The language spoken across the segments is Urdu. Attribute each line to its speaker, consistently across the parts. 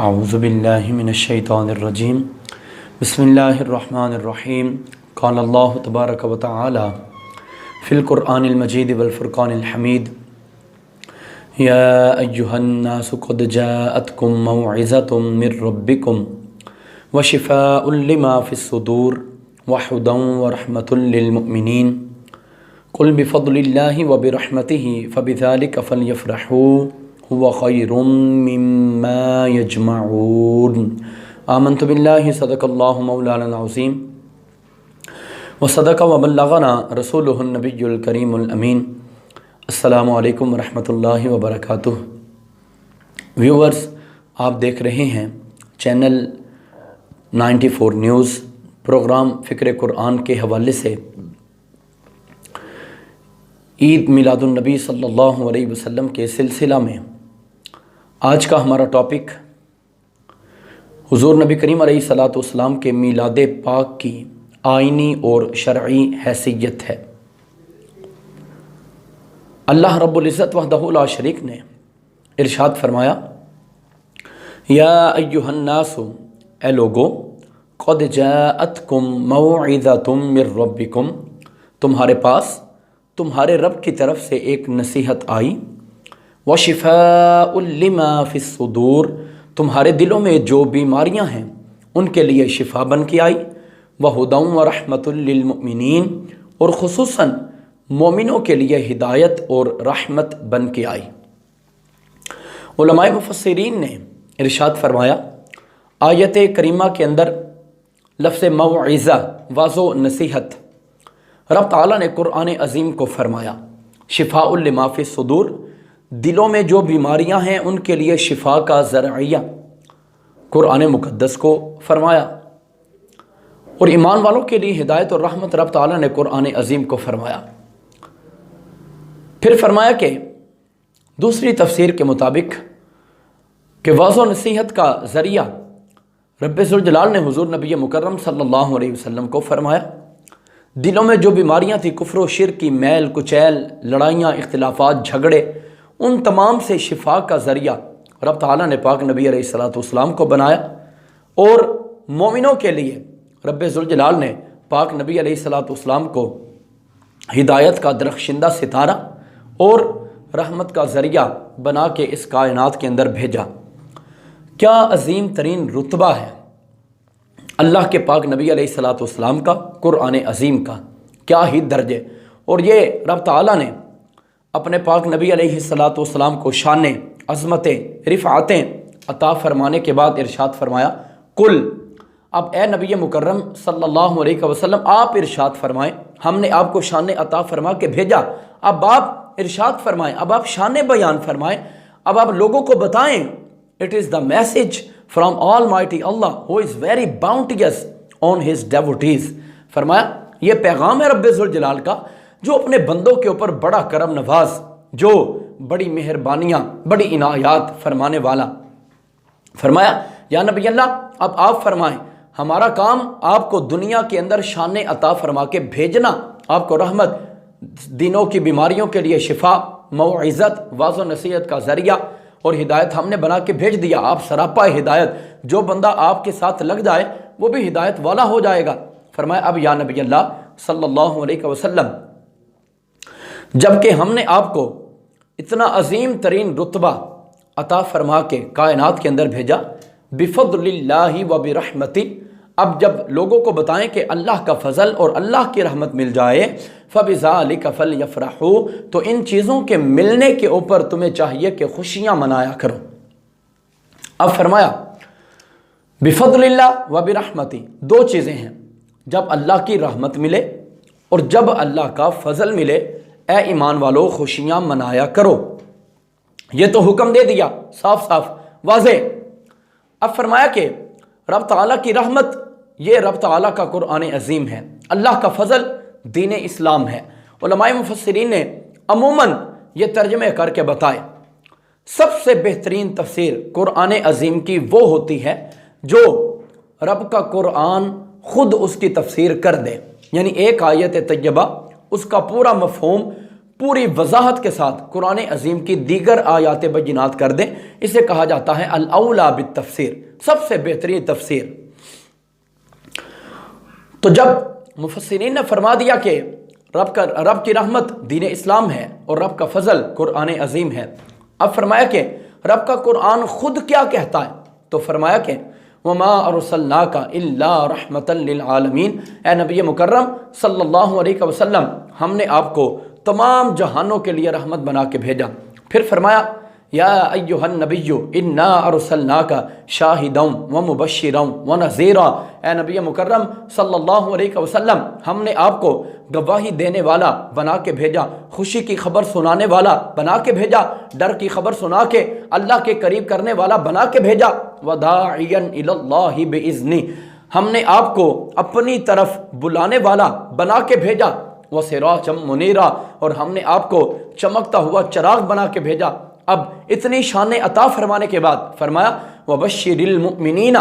Speaker 1: اعوذ باللہ من الشیطان الرجیم بسم اللہ الرحمن الرحیم قال اللہ تبارک و تعالی فی القرآن المجید والفرقان الحمید یا ایہا الناس قد جاءتکم موعظۃ من ربکم وشفاء لما فی الصدور وہدی ورحمۃ للمؤمنین قل بفضل اللہ وبرحمتہ فبذلک فلیفرحوا هو خیر مما یجمعون آمنت باللہ صدق اللہ مولانا العظیم وصدق وبلغنا رسولہ النبی الکریم الامین۔ السلام علیکم ورحمۃ اللہ وبرکاتہ۔ ویورز، آپ دیکھ رہے ہیں چینل 94 نیوز، پروگرام فکر قرآن کے حوالے سے عید میلاد النبی صلی اللہ علیہ وسلم کے سلسلہ میں آج کا ہمارا ٹاپک حضور نبی کریم علیہ الصلاۃ والسلام کے میلاد پاک کی آئینی اور شرعی حیثیت ہے۔ اللہ رب العزت وحدہ لا شریک نے ارشاد فرمایا، یا ایہا الناس، اے لوگو، قد جاءتکم موعظۃ من ربکم، تمہارے پاس تمہارے رب کی طرف سے ایک نصیحت آئی، وشفاء لما فی الصدور، تمہارے دلوں میں جو بیماریاں ہیں ان کے لیے شفا بن کے آئی، وہدی ورحمۃ للمؤمنین، اور خصوصاً مومنوں کے لیے ہدایت اور رحمت بن کے آئی۔ علماء مفسرین نے ارشاد فرمایا، آیت کریمہ کے اندر لفظ موعظہ، واضح و نصیحت، رب تعالیٰ نے قرآن عظیم کو فرمایا شفاء لما فی الصدور، دلوں میں جو بیماریاں ہیں ان کے لیے شفا کا ذریعہ قرآن مقدس کو فرمایا، اور ایمان والوں کے لیے ہدایت اور رحمت رب تعالیٰ نے قرآن عظیم کو فرمایا۔ پھر فرمایا کہ دوسری تفسیر کے مطابق کہ واضح و نصیحت کا ذریعہ رب ذوالجلال نے حضور نبی مکرم صلی اللہ علیہ وسلم کو فرمایا۔ دلوں میں جو بیماریاں تھیں، کفر و شرک کی میل کچیل، لڑائیاں، اختلافات، جھگڑے، ان تمام سے شفا کا ذریعہ رب تعالیٰ نے پاک نبی علیہ الصلاۃ والسلام کو بنایا، اور مومنوں کے لیے رب ذوالجلال نے پاک نبی علیہ الصلاۃ والسلام کو ہدایت کا درخشندہ ستارہ اور رحمت کا ذریعہ بنا کے اس کائنات کے اندر بھیجا۔ کیا عظیم ترین رتبہ ہے اللہ کے پاک نبی علیہ الصلاۃ والسلام کا، قرآن عظیم کا، کیا ہی درجے! اور یہ رب تعالیٰ نے اپنے پاک نبی علیہ الصلاۃ والسلام کو شانیں، عظمتیں، رفعتیں عطا فرمانے کے بعد ارشاد فرمایا، کل، اب اے نبی مکرم صلی اللہ علیہ وسلم آپ ارشاد فرمائیں، ہم نے آپ کو شانیں عطا فرما کے بھیجا، اب آپ ارشاد فرمائیں، اب آپ شانیں بیان فرمائیں، اب آپ لوگوں کو بتائیں۔ It is the message from Almighty Allah who is very bounteous on his devotees۔ فرمایا یہ پیغام ہے رب ذوالجلال کا جو اپنے بندوں کے اوپر بڑا کرم نواز، جو بڑی مہربانیاں، بڑی عنایات فرمانے والا۔ فرمایا یا نبی اللہ، اب آپ فرمائیں، ہمارا کام آپ کو دنیا کے اندر شانیں عطا فرما کے بھیجنا، آپ کو رحمت، دینوں کی بیماریوں کے لیے شفا، موعظت، واضح و نصیحت کا ذریعہ اور ہدایت ہم نے بنا کے بھیج دیا۔ آپ سراپا ہدایت، جو بندہ آپ کے ساتھ لگ جائے وہ بھی ہدایت والا ہو جائے گا۔ فرمایا اب یا نبی اللہ صلی اللہ علیہ وسلم، جبکہ ہم نے آپ کو اتنا عظیم ترین رتبہ عطا فرما کے کائنات کے اندر بھیجا، بفضل اللہ و برحمتہ، اب جب لوگوں کو بتائیں کہ اللہ کا فضل اور اللہ کی رحمت مل جائے، فبذالک فلیفرحوا، تو ان چیزوں کے ملنے کے اوپر تمہیں چاہیے کہ خوشیاں منایا کرو۔ اب فرمایا بفضل اللہ و برحمتہ، دو چیزیں ہیں، جب اللہ کی رحمت ملے اور جب اللہ کا فضل ملے، اے ایمان والو خوشیاں منایا کرو۔ یہ تو حکم دے دیا صاف صاف واضح۔ اب فرمایا کہ رب تعالیٰ کی رحمت، یہ رب تعالیٰ کا قرآن عظیم ہے، اللہ کا فضل دین اسلام ہے۔ علماء مفسرین نے عموماً یہ ترجمے کر کے بتائے، سب سے بہترین تفسیر قرآن عظیم کی وہ ہوتی ہے جو رب کا قرآن خود اس کی تفسیر کر دے، یعنی ایک آیت طیبہ اس کا پورا مفہوم پوری وضاحت کے ساتھ قرآن عظیم کی دیگر آیات بینات کر دیں، اسے کہا جاتا ہے الاولیٰ بالتفسیر، سب سے بہترین تفسیر۔ تو جب مفسرین نے فرما دیا کہ رب کی رحمت دین اسلام ہے اور رب کا فضل قرآن عظیم ہے، اب فرمایا کہ رب کا قرآن خود کیا کہتا ہے، تو فرمایا کہ وما ارسلناک الا رحمتا للعالمین، اے نبی مکرم صلی اللہ علیہ وسلم، ہم نے آپ کو تمام جہانوں کے لیے رحمت بنا کے بھیجا۔ پھر فرمایا یا ایھا النبی انا ارسلناک شاہدا ومبشرا ونذیرا، اے نبی مکرم صلی اللہ علیہ وسلم، ہم نے آپ کو گواہی دینے والا بنا کے بھیجا، خوشی کی خبر سنانے والا بنا کے بھیجا، ڈر کی خبر سنا کے اللہ کے قریب کرنے والا بنا کے بھیجا، وداعیا الی اللہ باذنہ، ہم نے آپ کو اپنی طرف بلانے والا بنا کے بھیجا، وسراجا منیرا، اور ہم نے آپ کو چمکتا ہوا چراغ بنا کے بھیجا۔ اب اتنی شان عطا فرمانے کے بعد فرمایا وبشر المؤمنین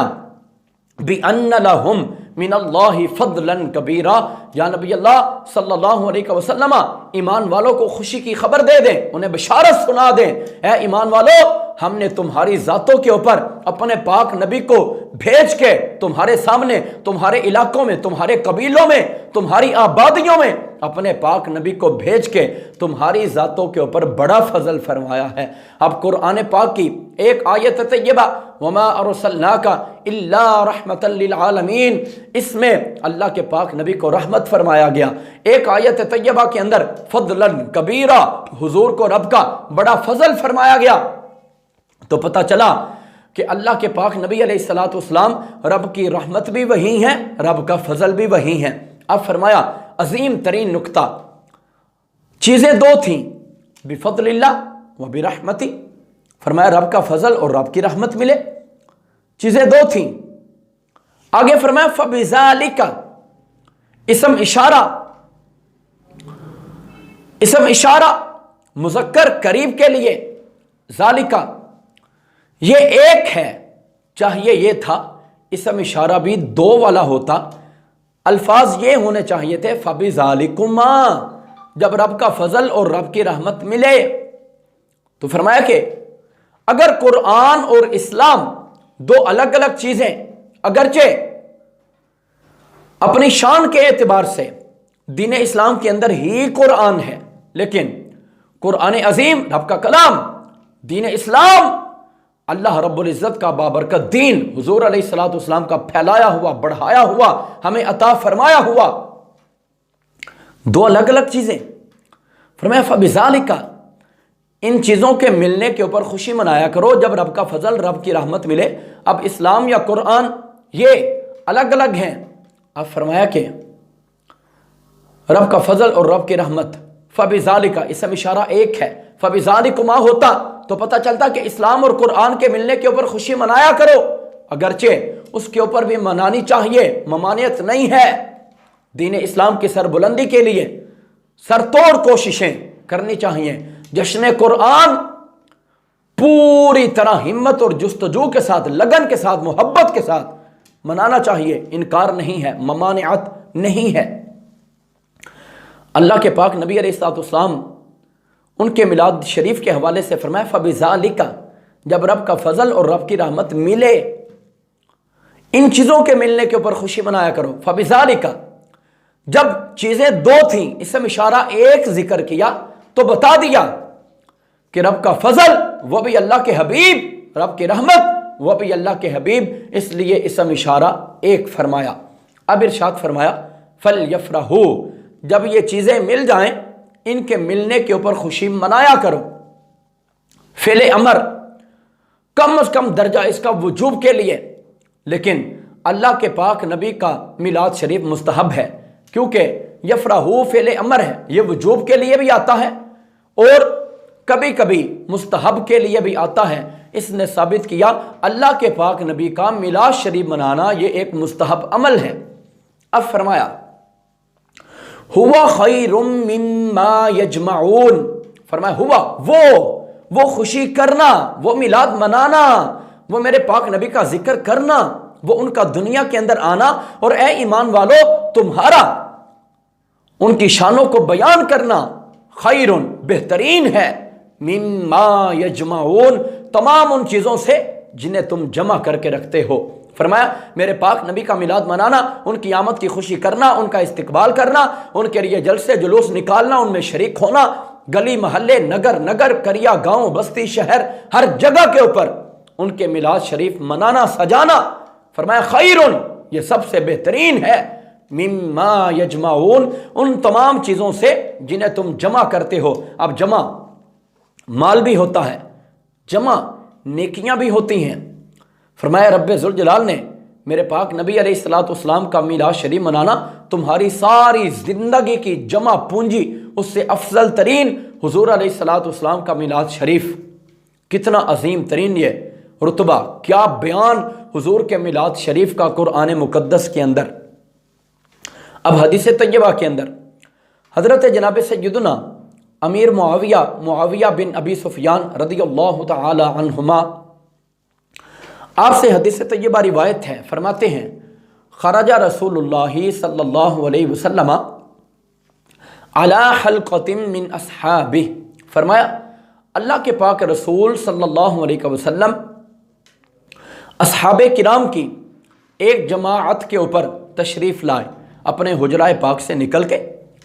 Speaker 1: بأن لهم من اللہ فضلا کبیرا، یا نبی اللہ صلی اللہ علیہ وسلم، ایمان والوں کو خوشی کی خبر دے دیں، انہیں بشارت سنا دیں، اے ایمان والو، ہم نے تمہاری ذاتوں کے اوپر اپنے پاک نبی کو بھیج کے تمہارے سامنے، تمہارے علاقوں میں، تمہارے قبیلوں میں، تمہاری آبادیوں میں اپنے پاک نبی کو بھیج کے تمہاری ذاتوں کے اوپر بڑا فضل فرمایا ہے۔ اب قرآن پاک کی ایک آیت طیبہ وما ارسلناک الا رحمتا للعالمین، اس میں اللہ کے پاک نبی کو رحمت فرمایا گیا۔ ایک آیت طیبہ کے اندر فضلا کبیرا، حضور کو رب کا بڑا فضل فرمایا گیا۔ تو پتہ چلا کہ اللہ کے پاک نبی علیہ الصلوۃ والسلام رب کی رحمت بھی وہی ہے، رب کا فضل بھی وہی ہے۔ اب فرمایا عظیم ترین نکتہ، چیزیں دو تھیں، بفضل اللہ و برحمتی، فرمایا رب کا فضل اور رب کی رحمت ملے، چیزیں دو تھیں۔ آگے فرمایا فبذالک، اسم اشارہ مذکر قریب کے لیے، ذالکہ یہ ایک ہے، چاہیے یہ تھا اسم اشارہ بھی دو والا ہوتا، الفاظ یہ ہونے چاہیے تھے فبذالکما، جب رب کا فضل اور رب کی رحمت ملے۔ تو فرمایا کہ اگر قرآن اور اسلام دو الگ الگ چیزیں، اگرچہ اپنی شان کے اعتبار سے دین اسلام کے اندر ہی قرآن ہے، لیکن قرآن عظیم رب کا کلام، دین اسلام اللہ رب العزت کا بابرکت دین، حضور علیہ الصلوۃ والسلام کا پھیلایا ہوا، بڑھایا ہوا، ہمیں عطا فرمایا ہوا، دو الگ الگ چیزیں۔ فرمایا فبذالک، ان چیزوں کے ملنے کے اوپر خوشی منایا کرو جب رب کا فضل، رب کی رحمت ملے۔ اب اسلام یا قرآن یہ الگ الگ ہیں، اب فرمایا کہ رب کا فضل اور رب کی رحمت، فبذالک اسم اشارہ ایک ہے، فبذالکما ہوتا تو پتہ چلتا کہ اسلام اور قرآن کے ملنے کے اوپر خوشی منایا کرو، اگرچہ اس کے اوپر بھی منانی چاہیے، ممانعت نہیں ہے۔ دین اسلام کی سربلندی کے لیے سر توڑ کوششیں کرنی چاہیے۔ جشن قرآن پوری طرح ہمت اور جستجو کے ساتھ، لگن کے ساتھ، محبت کے ساتھ منانا چاہیے، انکار نہیں ہے، ممانعت نہیں ہے۔ اللہ کے پاک نبی علیہ الصلوۃ والسلام ان کے میلاد شریف کے حوالے سے فرمایا فبذالک، جب رب کا فضل اور رب کی رحمت ملے، ان چیزوں کے ملنے کے اوپر خوشی منایا کرو۔ فبذالک، جب چیزیں دو تھیں، اسم اشارہ ایک ذکر کیا تو بتا دیا کہ رب کا فضل وہ بھی اللہ کے حبیب، رب کی رحمت وہ بھی اللہ کے حبیب، اس لیے اسم اشارہ ایک فرمایا۔ اب ارشاد فرمایا فلیفرحوا، جب یہ چیزیں مل جائیں ان کے ملنے کے اوپر خوشی منایا کرو۔ فعل امر کم از کم درجہ اس کا وجوب کے لیے، لیکن اللہ کے پاک نبی کا میلاد شریف مستحب ہے، کیونکہ یفرحوا فعل امر ہے، یہ وجوب کے لیے بھی آتا ہے اور کبھی کبھی مستحب کے لیے بھی آتا ہے۔ اس نے ثابت کیا اللہ کے پاک نبی کا میلاد شریف منانا یہ ایک مستحب عمل ہے۔ اب فرمایا ہوا خیر مما یجمعون، فرمایا ہوا وہ خوشی کرنا، وہ میلاد منانا، وہ میرے پاک نبی کا ذکر کرنا، وہ ان کا دنیا کے اندر آنا، اور اے ایمان والو تمہارا ان کی شانوں کو بیان کرنا خیر بہترین ہے، مما یجمعون تمام ان چیزوں سے جنہیں تم جمع کر کے رکھتے ہو۔ فرمایا میرے پاک نبی کا میلاد منانا، ان کی آمد کی خوشی کرنا، ان کا استقبال کرنا، ان کے لیے جلسے جلوس نکالنا، ان میں شریک ہونا، گلی محلے نگر کریا گاؤں بستی شہر ہر جگہ کے اوپر ان کے میلاد شریف منانا سجانا، فرمایا خیرن یہ سب سے بہترین ہے، مما یجمعون ان تمام چیزوں سے جنہیں تم جمع کرتے ہو۔ اب جمع مال بھی ہوتا ہے، جمع نیکیاں بھی ہوتی ہیں۔ فرمایا رب ذوالجلال نے میرے پاک نبی علیہ الصلوۃ والسلام کا میلاد شریف منانا تمہاری ساری زندگی کی جمع پونجی اس سے افضل ترین حضور علیہ الصلوۃ والسلام کا میلاد شریف، کتنا عظیم ترین یہ رتبہ، کیا بیان حضور کے میلاد شریف کا قرآن مقدس کے اندر۔ اب حدیث طیبہ کے اندر حضرت جناب سیدنا امیر معاویہ بن ابی سفیان رضی اللہ تعالی عنہما آپ سے حدیث طیبہ روایت ہے، فرماتے ہیں خرج رسول اللہ صلی اللہ علیہ وسلم علی حلقۃ من اصحابہ، فرمایا اللہ کے پاک رسول صلی اللہ علیہ وسلم اصحاب کرام کی ایک جماعت کے اوپر تشریف لائے، اپنے حجرہ پاک سے نکل کے،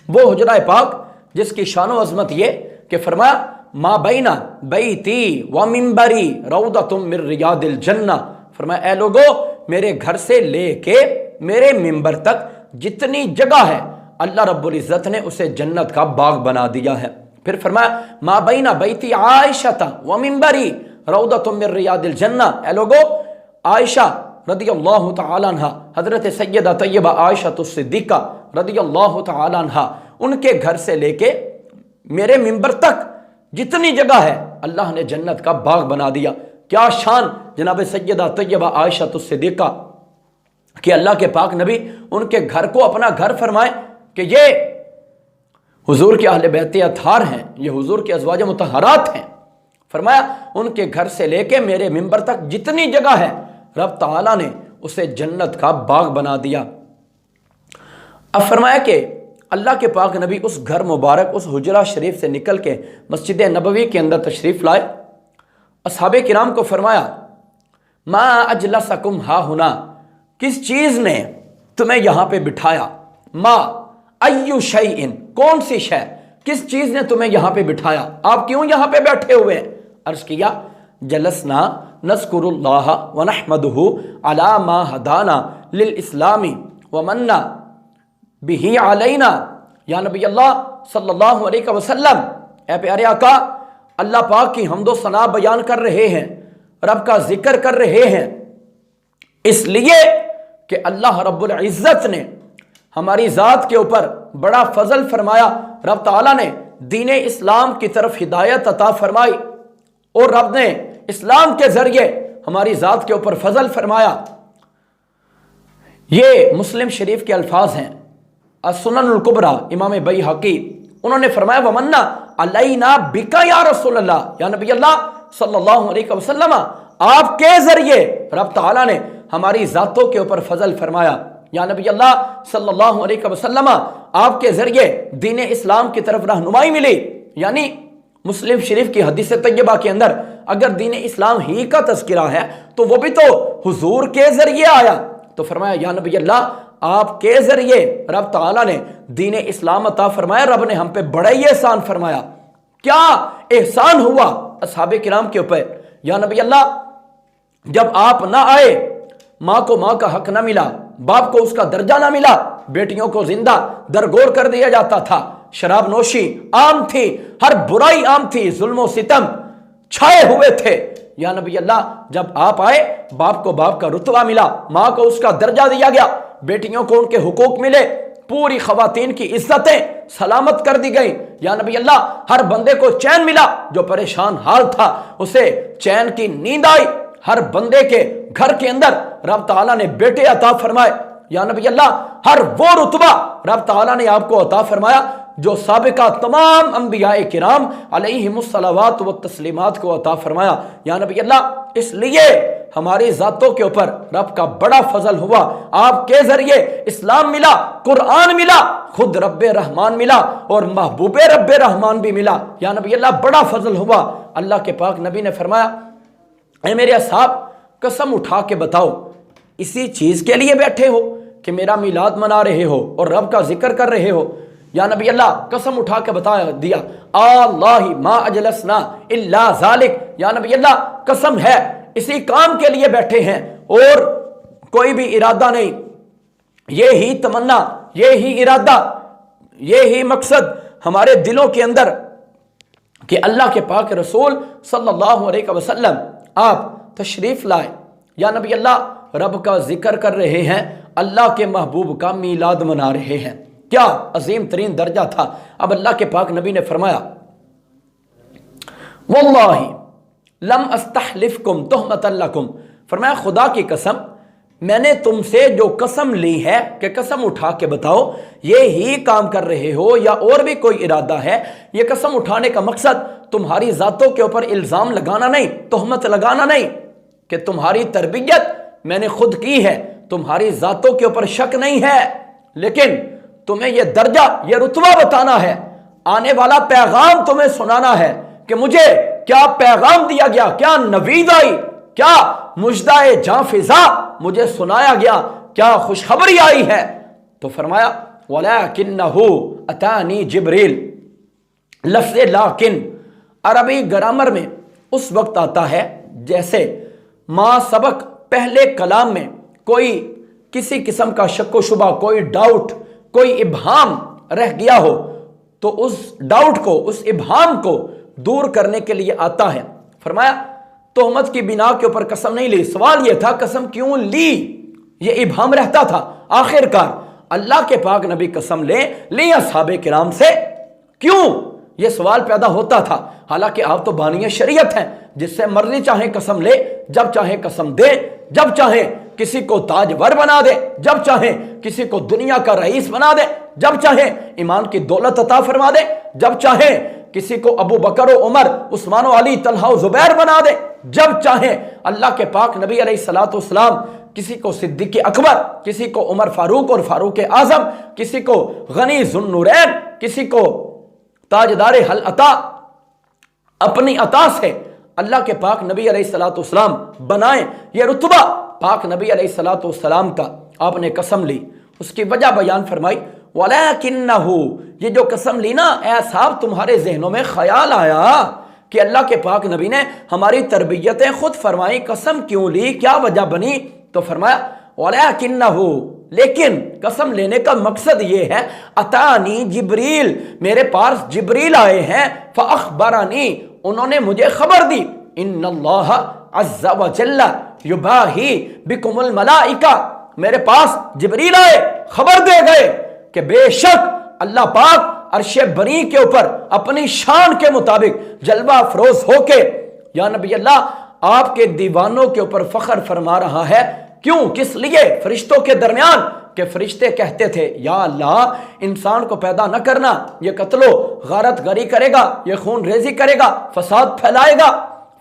Speaker 1: وہ حجرہ پاک جس کی شان و عظمت یہ کہ فرمایا ما بین بیتی و منبری روضۃ من ریاض الجنہ، فرمایا اے لوگو میرے گھر سے لے کے میرے منبر تک جتنی جگہ ہے اللہ رب العزت نے اسے جنت کا باغ بنا دیا ہے۔ پھر فرمایا ما بین بیتی عائشہ و منبری روضۃ من ریاض الجنہ، اے لوگو عائشہ رضی اللہ تعالی عنہ، حضرت سیدہ طیبہ عائشہ الصدیقہ رضی اللہ تعالی عنہ، ان کے گھر سے لے کے میرے منبر تک جتنی جگہ ہے اللہ نے جنت کا باغ بنا دیا۔ کیا شان جناب سیدہ طیبہ عائشہ الصدیقہ کہ اللہ کے پاک نبی ان کے گھر کو اپنا گھر فرمائے کہ یہ حضور کے اہل بیت اطہار ہیں، یہ حضور کے ازواج مطہرات ہیں۔ فرمایا ان کے گھر سے لے کے میرے منبر تک جتنی جگہ ہے رب تعالیٰ نے اسے جنت کا باغ بنا دیا۔ اب فرمایا کہ اللہ کے پاک نبی اس گھر مبارک، اس حجرہ شریف سے نکل کے مسجد نبوی کے اندر تشریف لائے، اصحاب کرام کو فرمایا ما اجلسکم ہا ہنا، کس چیز نے تمہیں یہاں پہ بٹھایا، ما ایو شیئن کون سی شے، کس چیز نے تمہیں یہاں پہ بٹھایا، آپ کیوں یہاں پہ بیٹھے ہوئے ہیں؟ عرض کیا جلسنا نذکر اللہ ونحمدہ علی ما ہدانا للاسلام ومنا بہ علینا، یا نبی اللہ صلی اللہ علیہ وسلم، اے پیارے آقا اللہ پاک کی حمد و ثنا بیان کر رہے ہیں، رب کا ذکر کر رہے ہیں، اس لیے کہ اللہ رب العزت نے ہماری ذات کے اوپر بڑا فضل فرمایا، رب تعالیٰ نے دین اسلام کی طرف ہدایت عطا فرمائی، اور رب نے اسلام کے ذریعے ہماری ذات کے اوپر فضل فرمایا۔ یہ مسلم شریف کے الفاظ ہیں، السنن الکبریٰ امام بیہقی، انہوں نے فرمایا ومنا علینا بکا یا رسول اللہ، یا نبی اللہ صلی اللہ علیہ وسلم آپ کے ذریعے رب تعالیٰ نے ہماری ذاتوں کے اوپر فضل فرمایا، یا نبی اللہ صلی اللہ علیہ وسلم آپ کے ذریعے دین اسلام کی طرف رہنمائی ملی۔ یعنی مسلم شریف کی حدیث طیبہ کے اندر اگر دین اسلام ہی کا تذکرہ ہے تو وہ بھی تو حضور کے ذریعے آیا، تو فرمایا یا نبی اللہ آپ کے ذریعے رب تعالیٰ نے دین اسلام عطا فرمایا، رب نے ہم پہ بڑا ہی احسان فرمایا۔ کیا احسان ہوا اصحاب کرام کے اوپر؟ یا نبی اللہ جب آپ نہ آئے ماں کو ماں کا حق نہ ملا، باپ کو اس کا درجہ نہ ملا، بیٹیوں کو زندہ درگور کر دیا جاتا تھا، شراب نوشی عام تھی، ہر برائی عام تھی، ظلم و ستم چھائے ہوئے تھے۔ یا نبی اللہ جب آپ آئے باپ کو باپ کا رتبہ ملا، ماں کو اس کا درجہ دیا گیا، بیٹیوں کو ان کے حقوق ملے، پوری خواتین کی عزتیں سلامت کر دی گئی۔ یا نبی اللہ ہر بندے کو چین ملا، جو پریشان حال تھا اسے چین کی نیند آئی، ہر بندے کے گھر کے اندر رب تعالیٰ نے بیٹے عطا فرمائے۔ یا نبی اللہ ہر وہ رتبہ رب تعالیٰ نے آپ کو عطا فرمایا جو سابقہ تمام انبیاء کرام علیہم الصلوات و تسلیمات کو عطا فرمایا۔ یا نبی اللہ، اس لیے ہماری ذاتوں کے اوپر رب کا بڑا فضل ہوا، آپ کے ذریعے اسلام ملا، قرآن ملا، خود رب رحمان ملا اور محبوب رب رحمان بھی ملا۔ یا نبی اللہ، بڑا فضل ہوا۔ اللہ کے پاک نبی نے فرمایا، اے میرے اصحاب، قسم اٹھا کے بتاؤ، اسی چیز کے لیے بیٹھے ہو کہ میرا میلاد منا رہے ہو اور رب کا ذکر کر رہے ہو؟ یا نبی اللہ، قسم اٹھا کے بتا دیا، اللہ ما اجلسنا الا ذالک، یا نبی اللہ قسم ہے اسی کام کے لیے بیٹھے ہیں اور کوئی بھی ارادہ نہیں، یہی تمنا، یہی ارادہ، یہی مقصد ہمارے دلوں کے اندر کہ اللہ کے پاک رسول صلی اللہ علیہ وسلم آپ تشریف لائے۔ یا نبی اللہ، رب کا ذکر کر رہے ہیں، اللہ کے محبوب کا میلاد منا رہے ہیں، کیا عظیم ترین درجہ تھا۔ اب اللہ کے پاک نبی نے فرمایا، واللہ لم استحلفکم تہمۃ لکم، فرمایا خدا کی قسم، میں نے تم سے جو قسم لی ہے کہ قسم اٹھا کے بتاؤ یہی کام کر رہے ہو یا اور بھی کوئی ارادہ ہے، یہ قسم اٹھانے کا مقصد تمہاری ذاتوں کے اوپر الزام لگانا نہیں، تہمت لگانا نہیں کہ تمہاری تربیت میں نے خود کی ہے، تمہاری ذاتوں کے اوپر شک نہیں ہے، لیکن تمہیں یہ درجہ، یہ رتبہ بتانا ہے، آنے والا پیغام تمہیں سنانا ہے کہ مجھے کیا پیغام دیا گیا، کیا نوید آئی، کیا مژدہ جاں فضا مجھے سنایا گیا، کیا خوشخبری آئی ہے۔ تو فرمایا وَلَكِنَّهُ أَتَانِي جِبْرِيل، لفظ لیکن عربی گرامر میں اس وقت آتا ہے جیسے ما سبق پہلے کلام میں کوئی کسی قسم کا شک و شبہ، کوئی ڈاؤٹ، کوئی ابہام رہ گیا ہو تو اس ڈاؤٹ کو، اس ابہام کو دور کرنے کے لیے آتا ہے۔ فرمایا تہمت کی بنا کے اوپر قسم نہیں لی، سوال یہ تھا قسم کیوں لی، یہ ابہام رہتا تھا۔ آخر کار اللہ کے پاک نبی قسم لے اصحاب کرام سے، کیوں یہ سوال پیدا ہوتا تھا؟ حالانکہ آپ تو بانی شریعت ہیں، جس سے مرضی چاہیں قسم لے، جب چاہیں قسم دے، جب چاہیں کسی کو تاجور بنا دے، جب چاہیں کسی کو دنیا کا رئیس بنا دے، جب چاہیں ایمان کی دولت عطا فرما دے، جب چاہیں کسی کو ابو بکر و عمر، عثمان و علی، طلحہ و زبیر بنا دے، جب چاہیں اللہ کے پاک نبی علیہ الصلوۃ والسلام کسی کو صدیق اکبر، کسی کو عمر فاروق اور فاروق اعظم، کسی کو غنی ذو النورین، کسی کو تاجدار حل عطا، اپنی عطا سے اللہ کے پاک نبی علیہ الصلوۃ والسلام بنائیں، یہ رتبہ پاک نبی علیہ الصلوۃ والسلام کا آپ نے قسم لی۔ اس کی وجہ بیان فرمائی، وَلَكِنَّهُ، یہ جو قسم لی نا اے صاحب، تمہارے ذہنوں میں خیال آیا کہ اللہ کے پاک نبی نے ہماری تربیتیں خود فرمائی، قسم کیوں لی، کیا وجہ بنی؟ تو فرمایا وَلَكِنَّهُ، لیکن قسم لینے کا مقصد یہ ہے، اتانی جبریل، میرے پاس جبریل آئے ہیں، فاخبرنی، انہوں نے مجھے خبر دی، ان اللہ عز وجل یباہی بکم الملائکہ، میرے پاس جبریل آئے، خبر دے گئے کہ بے شک اللہ پاک عرش بری کے اوپر اپنی شان کے مطابق جلوہ افروز ہو کے یا نبی اللہ آپ کے دیوانوں کے اوپر فخر فرما رہا ہے۔ کیوں؟ کس لیے؟ فرشتوں کے درمیان، کہ فرشتے کہتے تھے یا اللہ انسان کو پیدا نہ کرنا، یہ قتل و غارت گری کرے گا، یہ خون ریزی کرے گا، فساد پھیلائے گا۔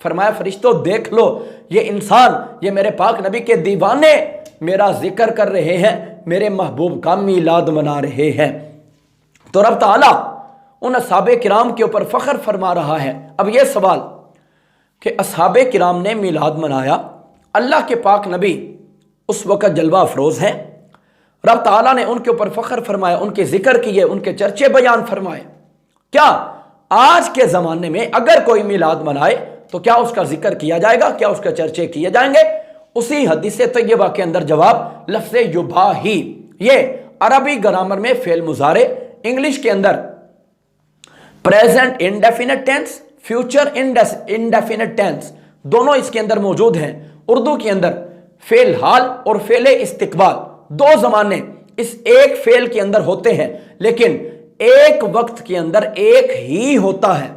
Speaker 1: فرمایا فرشتوں دیکھ لو، یہ انسان، یہ میرے پاک نبی کے دیوانے میرا ذکر کر رہے ہیں، میرے محبوب کا میلاد منا رہے ہیں۔ تو رب تعالیٰ ان اصحاب کرام کے اوپر فخر فرما رہا ہے۔ اب یہ سوال کہ اصحاب کرام نے میلاد منایا، اللہ کے پاک نبی اس وقت جلوہ افروز ہیں، رب تعالیٰ نے ان کے اوپر فخر فرمایا، ان کے ذکر کیے، ان کے چرچے بیان فرمائے۔ کیا آج کے زمانے میں اگر کوئی میلاد منائے تو کیا اس کا ذکر کیا جائے گا؟ کیا اس کے چرچے کیے جائیں گے؟ اسی حدیث طیبہ کے اندر جواب لفظ یباہی، یہ عربی گرامر میں فعل مضارع، انگلش کے اندر present indefinite tense, future indefinite tense, دونوں اس کے اندر موجود ہیں۔ اردو کے اندر فعل حال اور فعل استقبال، دو زمانے اس ایک فعل کے اندر ہوتے ہیں، لیکن ایک وقت کے اندر ایک ہی ہوتا ہے۔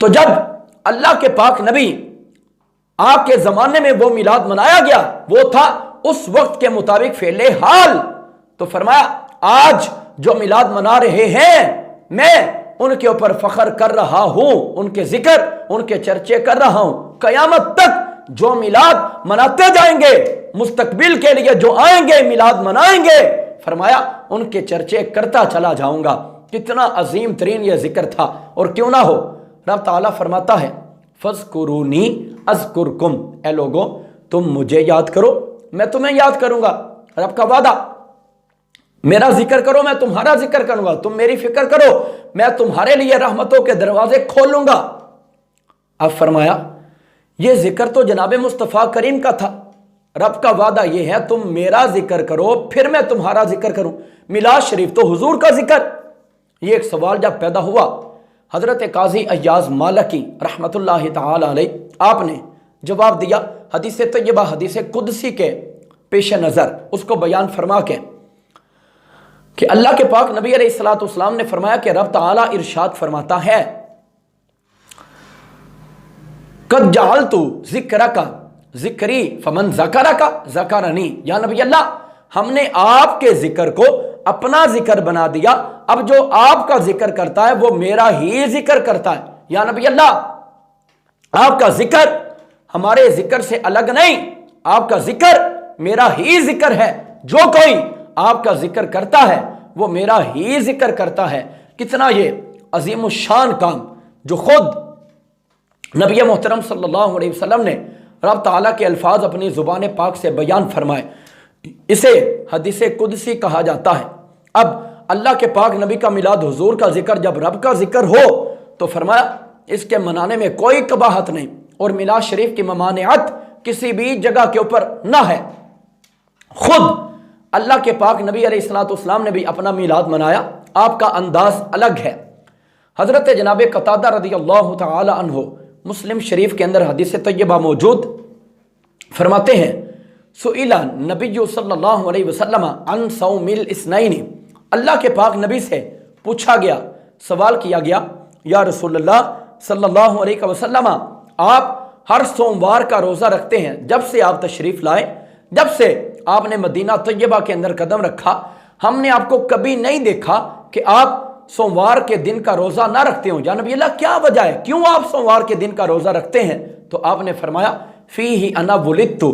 Speaker 1: تو جب اللہ کے پاک نبی آپ کے زمانے میں وہ میلاد منایا گیا، وہ تھا اس وقت کے مطابق فعل حال۔ تو فرمایا آج جو میلاد منا رہے ہیں میں ان کے اوپر فخر کر رہا ہوں، ان کے ذکر، ان کے چرچے کر رہا ہوں۔ قیامت تک جو میلاد مناتے جائیں گے، مستقبل کے لیے جو آئیں گے میلاد منائیں گے، فرمایا ان کے چرچے کرتا چلا جاؤں گا۔ کتنا عظیم ترین یہ ذکر تھا، اور کیوں نہ ہو۔ رب تعالیٰ فرماتا ہے فَاذْكُرُونِي أَذْكُرْكُمْ، اے لوگوں تم مجھے یاد کرو میں تمہیں یاد کروں گا۔ رب کا وعدہ، میرا ذکر کرو میں تمہارا ذکر کروں گا، تم میری فکر کرو میں تمہارے لیے رحمتوں کے دروازے کھولوں گا۔ اب فرمایا یہ ذکر تو جناب مصطفیٰ کریم کا تھا، رب کا وعدہ یہ ہے تم میرا ذکر کرو پھر میں تمہارا ذکر کروں۔ میلاد شریف تو حضور کا ذکر۔ یہ ایک سوال جب پیدا ہوا، حضرت قاضی ایاز مالکی رحمت اللہ تعالی علیہ آپ نے جواب دیا حدیث طیبہ، حدیث قدسی کے پیش نظر اس کو بیان فرما کے کہ اللہ کے پاک نبی علیہ الصلوۃ والسلام نے فرمایا کہ رب تعالیٰ ارشاد فرماتا ہے قد جعلت ذکرک ذکری فمن ذکرک ذکرنی، یا نبی اللہ ہم نے آپ کے ذکر کو اپنا ذکر بنا دیا، اب جو آپ کا ذکر کرتا ہے وہ میرا ہی ذکر کرتا ہے۔ یا نبی اللہ آپ کا ذکر ہمارے ذکر سے الگ نہیں، آپ کا ذکر میرا ہی ذکر ہے، جو کوئی آپ کا ذکر کرتا ہے وہ میرا ہی ذکر کرتا ہے۔ کتنا یہ عظیم الشان کام جو خود نبی محترم صلی اللہ علیہ وسلم نے رب تعالیٰ کے الفاظ اپنی زبان پاک سے بیان فرمائے، اسے حدیث قدسی کہا جاتا ہے۔ اب اللہ کے پاک نبی کا میلاد، حضور کا ذکر جب رب کا ذکر ہو تو فرمایا اس کے منانے میں کوئی قباحت نہیں، اور میلاد شریف کی ممانعت کسی بھی جگہ کے اوپر نہ ہے۔ خود اللہ کے پاک نبی علیہ الصلوۃ والسلام نے بھی اپنا میلاد منایا، آپ کا انداز الگ ہے۔ حضرت جناب قتادہ رضی اللہ تعالی عنہ مسلم شریف کے اندر حدیث طیبہ موجود، فرماتے ہیں سئل نبی صلی اللہ علیہ وسلم عن صوم الاثنین، اللہ کے پاک نبی سے پوچھا گیا، سوال کیا گیا یا رسول اللہ صلی اللہ علیہ وسلم آپ ہر سوموار کا روزہ رکھتے ہیں، جب سے آپ تشریف لائے، جب سے آپ نے مدینہ طیبہ کے اندر قدم رکھا، ہم نے آپ کو کبھی نہیں دیکھا کہ آپ سوموار کے دن کا روزہ نہ رکھتے ہوں۔ یا نبی اللہ کیا وجہ ہے، کیوں آپ سوموار کے دن کا روزہ رکھتے ہیں؟ تو آپ نے فرمایا فیہ انا ولدت،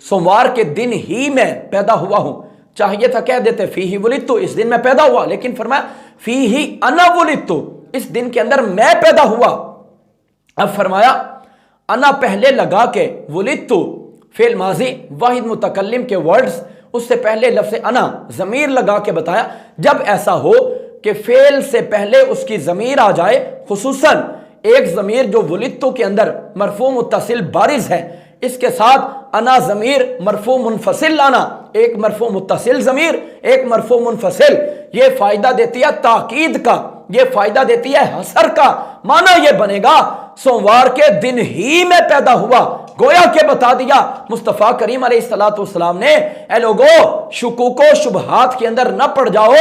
Speaker 1: سوموار کے دن ہی میں پیدا ہوا ہوں۔ چاہیے تھا کہہ دیتے فیہ ولدت، اس دن میں پیدا ہوا، لیکن فرمایا فیہ انا ولدت، اس دن کے اندر میں پیدا ہوا۔ اب فرمایا انا پہلے لگا کے ولدت فعل ماضی واحد متکلم کے ورڈز، اس سے پہلے لفظ انا ضمیر لگا کے بتایا۔ جب ایسا ہو کہ فعل سے پہلے اس کی ضمیر آ جائے، خصوصاً ایک ضمیر جو ولدتو کے اندر مرفوع متصل بارز ہے، اس کے ساتھ انا ضمیر مرفوع منفصل لانا، ایک مرفوع متصل ضمیر ایک مرفوع منفصل، یہ فائدہ دیتی ہے تاکید کا، یہ فائدہ دیتی ہے حصر کا۔ معنی یہ بنے گا سوموار کے دن ہی میں پیدا ہوا، گویا کہ بتا دیا مصطفیٰ کریم علیہ الصلوۃ والسلام نے اے لوگو شکوک و شبہات کے اندر نہ پڑ جاؤ،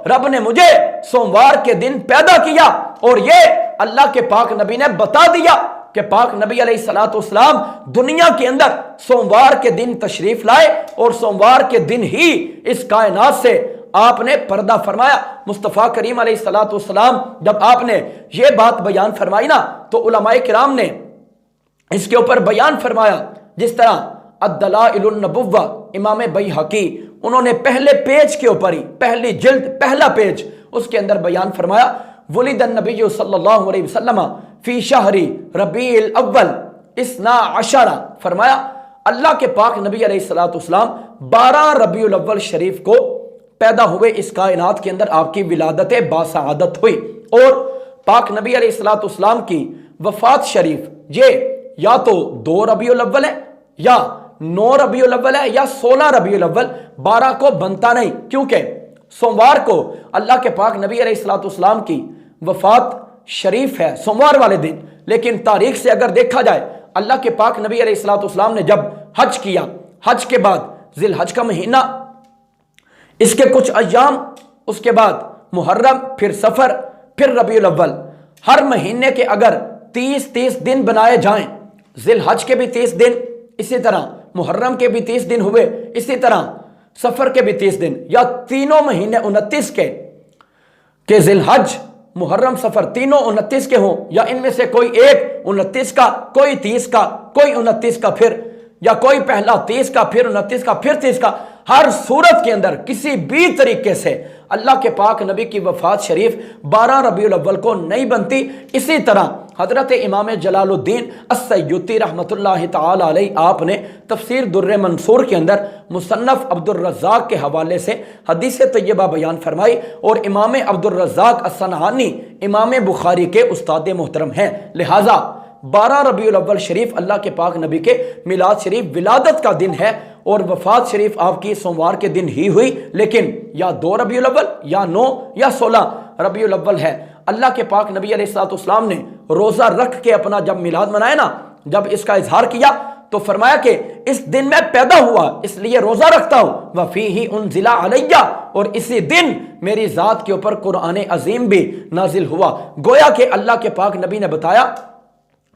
Speaker 1: رب نے مجھے سوموار کے دن پیدا کیا، اور یہ اللہ کے پاک نبی نے بتا دیا کہ پاک نبی علیہ الصلوۃ والسلام دنیا کے اندر سوموار کے دن تشریف لائے، اور سوموار کے دن ہی اس کائنات سے آپ نے پردہ فرمایا۔ مصطفیٰ کریم علیہ الصلوۃ والسلام جب آپ نے یہ بات بیان فرمائی نا، تو علماء کرام نے اس کے اوپر بیان فرمایا، جس طرح الدلائل النبوہ امام بیہقی انہوں نے پہلے پیج کے اوپر ہی، پہلی جلد پہلا پیج، اس کے اندر بیان فرمایا ولد النبی صلی اللہ علیہ وسلم فی شہر ربیع الاول 12، فرمایا اللہ کے پاک نبی علیہ الصلوۃ والسلام 12 ربیع الاول شریف کو پیدا ہوئے، اس کائنات کے اندر آپ کی ولادت باسعادت ہوئی، اور پاک نبی علیہ الصلوۃ والسلام کی وفات شریف یہ یا تو 2 ربیع الاول ہے، یا 9 ربیع الاول ہے، یا 16 ربیع الاول، 12 کو بنتا نہیں، کیونکہ سوموار کو اللہ کے پاک نبی علیہ الصلوۃ والسلام کی وفات شریف ہے سوموار والے دن، لیکن تاریخ سے اگر دیکھا جائے اللہ کے پاک نبی علیہ الصلوۃ والسلام نے جب حج کیا، حج کے بعد ذی الحج کا مہینہ، اس کے کچھ ایام، اس کے بعد محرم، پھر سفر، پھر ربیع الاول، ہر مہینے کے اگر 30 دن بنائے جائیں، ذی الحج کے بھی 30 دن، اسی طرح محرم کے بھی 30 دن ہوئے، اسی طرح سفر کے بھی 30 دن، یا تینوں مہینے 29 کے کہ ذی الحج محرم سفر تینوں 29 کے ہوں، یا ان میں سے کوئی ایک 29 کا، کوئی 30 کا، کوئی 29 کا، پھر یا کوئی پہلا 30 کا، پھر 29 کا، پھر 30 کا، ہر صورت کے اندر کسی بھی طریقے سے اللہ کے پاک نبی کی وفات شریف 12 ربیع الاول کو نہیں بنتی۔ اسی طرح حضرت امام جلال الدین السیوطی رحمۃ اللہ تعالی علیہ آپ نے تفسیر در منصور کے اندر مصنف عبد الرزاق کے حوالے سے حدیث طیبہ بیان فرمائی، اور امام عبد الرزاق الصنعانی امام بخاری کے استاد محترم ہیں، لہٰذا 12 ربیع الاول شریف اللہ کے پاک نبی کے میلاد شریف ولادت کا دن ہے، اور وفات شریف آپ کی سوموار کے دن ہی ہوئی، لیکن یا 2 ربیع الاول یا 9 یا 16 ربیع الاول ہے۔ اللہ کے پاک نبی علیہ الصلوۃ والسلام نے روزہ رکھ کے اپنا جب میلاد منایا نا، جب اس کا اظہار کیا تو فرمایا کہ اس دن میں پیدا ہوا اس لیے روزہ رکھتا ہوں، وَفِيهِ أُنزِلَ عَلَيَّ، اور اسی دن میری ذات کے اوپر قرآن عظیم بھی نازل ہوا۔ گویا کہ اللہ کے پاک نبی نے بتایا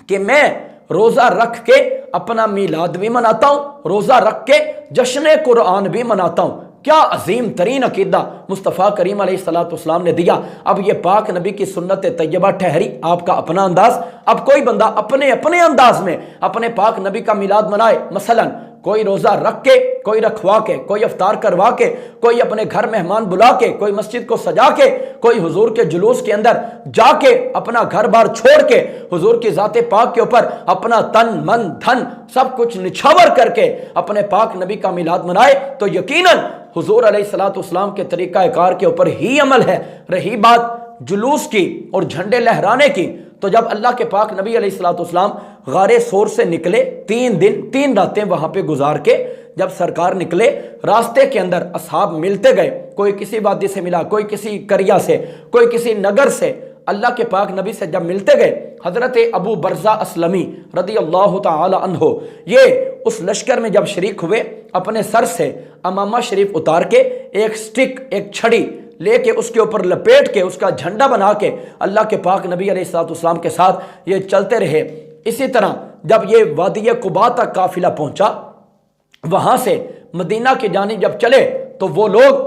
Speaker 1: کہ میں روزہ رکھ کے اپنا میلاد بھی مناتا ہوں، روزہ رکھ کے جشن قرآن بھی مناتا ہوں۔ کیا عظیم ترین عقیدہ مصطفیٰ کریم علیہ الصلوۃ والسلام نے دیا۔ اب یہ پاک نبی کی سنت طیبہ ٹھہری، آپ کا اپنا انداز۔ اب کوئی بندہ اپنے انداز میں اپنے پاک نبی کا میلاد منائے، مثلا کوئی روزہ رکھ کے، کوئی رکھوا کے، کوئی افطار کروا کے، کوئی اپنے گھر مہمان بلا کے، کوئی مسجد کو سجا کے، کوئی حضور کے جلوس کے اندر جا کے اپنا گھر بار چھوڑ کے حضور کی ذات پاک کے اوپر اپنا تن من دھن سب کچھ نچھاور کر کے اپنے پاک نبی کا میلاد منائے، تو یقیناً حضور علیہ الصلوۃ والسلام کے طریقہ کار کے اوپر ہی عمل ہے۔ رہی بات جلوس کی اور جھنڈے لہرانے کی، تو جب اللہ کے پاک نبی علیہ الصلوۃ والسلام غار سور سے نکلے، 3 دن 3 راتیں وہاں پہ گزار کے جب سرکار نکلے، راستے کے اندر اصحاب ملتے گئے، کوئی کسی وادی سے ملا، کوئی کسی کریا سے، کوئی کسی نگر سے۔ اللہ کے پاک نبی سے جب ملتے گئے، حضرت ابو برزہ اسلمی رضی اللہ تعالی عنہ یہ اس لشکر میں جب شریک ہوئے، اپنے سر سے امامہ شریف اتار کے ایک سٹک، ایک چھڑی لے کے اس کے اوپر لپیٹ کے اس کا جھنڈا بنا کے اللہ کے پاک نبی علیہ الصلوۃ والسلام کے ساتھ یہ چلتے رہے۔ اسی طرح جب یہ وادی قباء تک قافلہ پہنچا، وہاں سے مدینہ کی جانب جب چلے تو وہ لوگ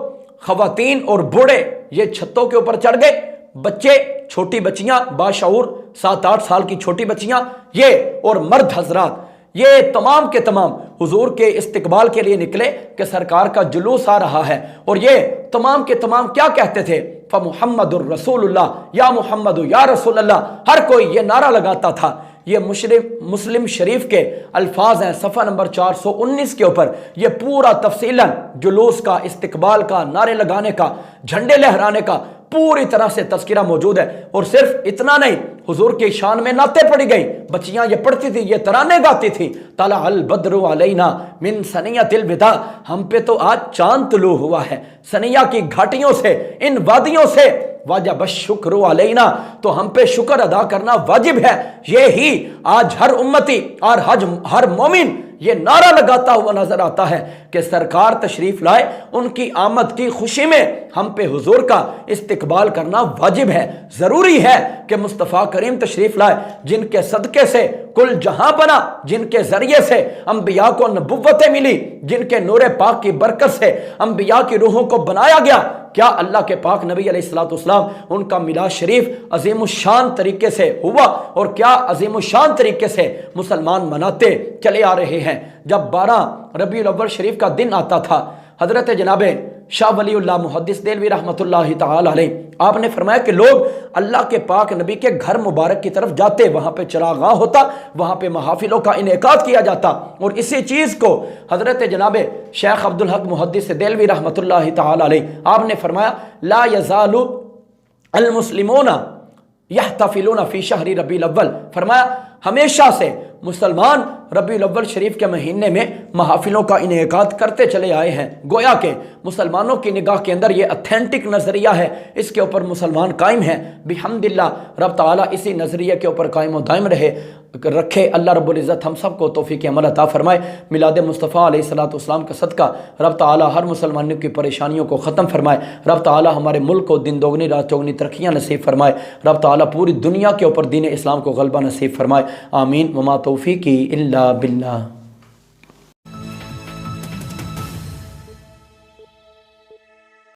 Speaker 1: خواتین اور بوڑھے یہ چھتوں کے اوپر چڑھ گئے، بچے، چھوٹی بچیاں، باشعور 7-8 سال کی چھوٹی بچیاں، یہ اور مرد حضرات، یہ تمام کے تمام حضور کے استقبال کے لیے نکلے کہ سرکار کا جلوس آ رہا ہے، اور یہ تمام کے تمام کیا کہتے تھے؟ فَمُحَمَّدُ الرَّسُولُ اللَّهِ یا محمد یا رسول اللہ، ہر کوئی یہ نعرہ لگاتا تھا۔ یہ مسلم شریف کے الفاظ ہیں، صفحہ نمبر 419 کے اوپر یہ پورا تفصیلاً جلوس کا، استقبال کا، نعرے لگانے کا، جھنڈے لہرانے کا پوری طرح سے تذکرہ موجود ہے۔ اور صرف اتنا نہیں، حضور کی شان میں نعتیں پڑھی گئی، بچیاں یہ پڑھتی تھی، یہ ترانے گاتی تھی، طلع البدر علینا من ثنیۃ الوداع، ہم پہ تو آج چاند طلوع ہوا ہے، ثنیہ کی گھاٹیوں سے، ان وادیوں سے، واجب الشکر علینا، تو ہم پہ شکر ادا کرنا واجب ہے۔ یہی آج ہر امتی اور ہر مومن یہ نعرہ لگاتا ہوا نظر آتا ہے کہ سرکار تشریف لائے، ان کی آمد کی خوشی میں ہم پہ حضور کا استقبال کرنا واجب ہے، ضروری ہے کہ مصطفیٰ کریم تشریف لائے، جن کے صدقے سے کل جہاں بنا، جن کے ذریعے سے انبیاء کو نبوتیں ملی، جن کے نور پاک کی برکت سے انبیاء کی روحوں کو بنایا گیا۔ کیا اللہ کے پاک نبی علیہ الصلوۃ والسلام ان کا میلاد شریف عظیم الشان طریقے سے ہوا، اور کیا عظیم الشان طریقے سے مسلمان مناتے چلے آ رہے ہیں۔ جب 12 ربیع الاول شریف کا دن آتا تھا، حضرت جناب شاہ ولی اللہ محدث دہلوی رحمۃ اللہ تعالی علیہ آپ نے فرمایا کہ لوگ اللہ کے پاک نبی کے گھر مبارک کی طرف جاتے، وہاں پہ چراغاں ہوتا، وہاں پہ محافلوں کا انعقاد کیا جاتا، اور اسی چیز کو حضرت جناب شیخ عبدالحق محدث دہلوی رحمۃ اللہ تعالی علیہ آپ نے فرمایا لا یزال المسلمون یحتفلون فی شہر ربیع الاول، فرمایا ہمیشہ سے مسلمان ربیع الاول شریف کے مہینے میں محافلوں کا انعقاد کرتے چلے آئے ہیں۔ گویا کہ مسلمانوں کی نگاہ کے اندر یہ اتھینٹک نظریہ ہے، اس کے اوپر مسلمان قائم ہیں۔ بحمداللہ رب تعالیٰ اسی نظریے کے اوپر قائم و دائم رکھے۔ اللہ رب العزت ہم سب کو توفیق عمل عطا فرمائے۔ میلاد مصطفیٰ علیہ الصلوۃ والسلام کا صدقہ رب تعالیٰ ہر مسلمانوں کی پریشانیوں کو ختم فرمائے۔ رب تعالیٰ ہمارے ملک کو دن دوگنی رات چوگنی ترقیاں نصیب فرمائے۔ رب تعالیٰ پوری دنیا کے اوپر دین اسلام کو غلبہ نصیب فرمائے۔ آمین۔ وما توفیقی الا باللہ۔